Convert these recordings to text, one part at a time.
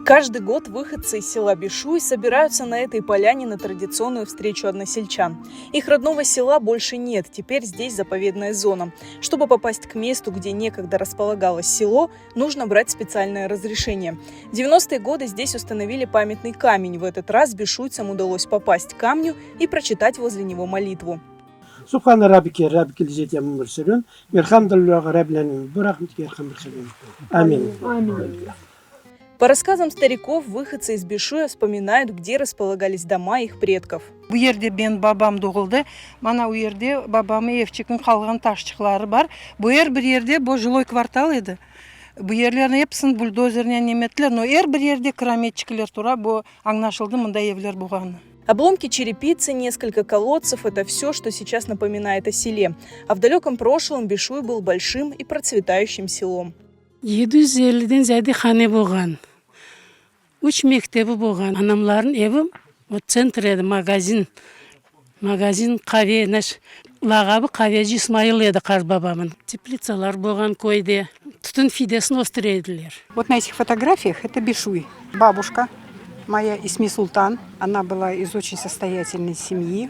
Каждый год выходцы из села Бишуй собираются на этой поляне на традиционную встречу односельчан. Их родного села больше нет, теперь здесь заповедная зона. Чтобы попасть к месту, где некогда располагалось село, нужно брать специальное разрешение. В 90-е годы здесь установили памятный камень. В этот раз бишуйцам удалось попасть к камню и прочитать возле него молитву. Субхана раббики лизет я мурсалюн, мирхамдаллаху раббиланин, бурахматики архамурсалюн. Аминь. По рассказам стариков, выходцы из Бишуя вспоминают, где располагались дома их предков. Bu yerde ben babam doğuldu. Mana o yerde babamın evçikin kalgan taşçıkları var. Bu yer bir yerde bu жилой kvartal idi. Bu yerlerin hepsini buldozerle nemettiler. Но bir yerde kirametçiler tura bu anlaşıldı mında evler buğanı. Обломки черепицы, несколько колодцев – это все, что сейчас напоминает о селе. А в далеком прошлом Бишуй был большим и процветающим селом. 750'den ziyade hane болған. 3 мектебі болған. Анамларын evi o центр еді, магазин. Магазин қаве, наш лағабы қавежі Исмаил еді қар бабамын. Теплицалар болған койде. Түтін фидесін остыреділер. Вот на этих фотографиях это Бишуй. Бабушка моя Исми Султан, она была из очень состоятельной семьи.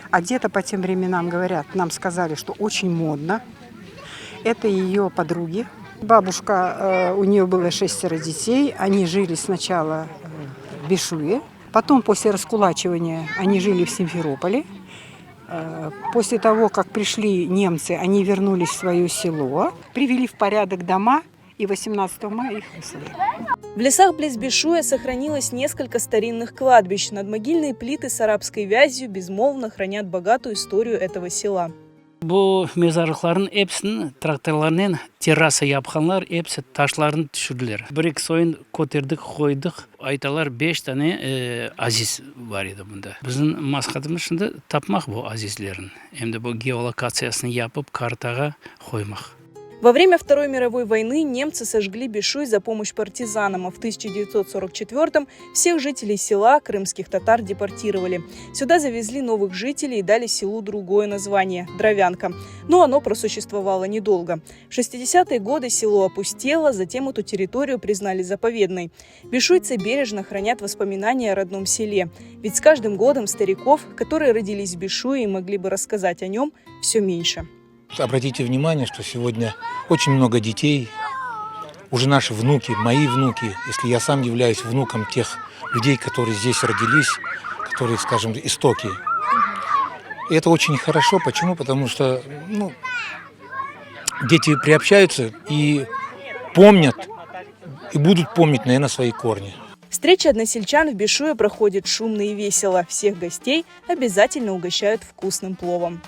Одета по тем временам, говорят, нам сказали, что очень модно. Это ее подруги. Бабушка, у нее было 6 детей. Они жили сначала в Бишуе. Потом, после раскулачивания, они жили в Симферополе. После того, как пришли немцы, они вернулись в свое село, привели в порядок дома и 18 мая их выселили. В лесах близ Бишуя сохранилось несколько старинных кладбищ. Надмогильные плиты с арабской вязью безмолвно хранят богатую историю этого села. Bu mezarlıkların hepsini traktörlerden terrasa yapkanlar hepsi taşlarını düşürdüler. Bir-iki soyun koterdik, koyduk. Aytalar 5 tane aziz var idi bunda. Bizim maskatımız şimdi tapmak bu azizlerin. Hem de bu geolokasiyasını yapıp kartaga koymak. Во время Второй мировой войны немцы сожгли Бишуй за помощь партизанам, а в 1944-м всех жителей села крымских татар депортировали. Сюда завезли новых жителей и дали селу другое название – Дровянка. Но оно просуществовало недолго. В 60-е годы село опустело, затем эту территорию признали заповедной. Бишуйцы бережно хранят воспоминания о родном селе. Ведь с каждым годом стариков, которые родились в Бишуе и могли бы рассказать о нем, все меньше. Обратите внимание, что сегодня очень много детей, уже наши внуки, мои внуки, если я сам являюсь внуком тех людей, которые здесь родились, которые, скажем, истоки. И это очень хорошо. Почему? Потому что дети приобщаются и помнят, и будут помнить, наверное, свои корни. Встреча односельчан в Бишуе проходит шумно и весело. Всех гостей обязательно угощают вкусным пловом.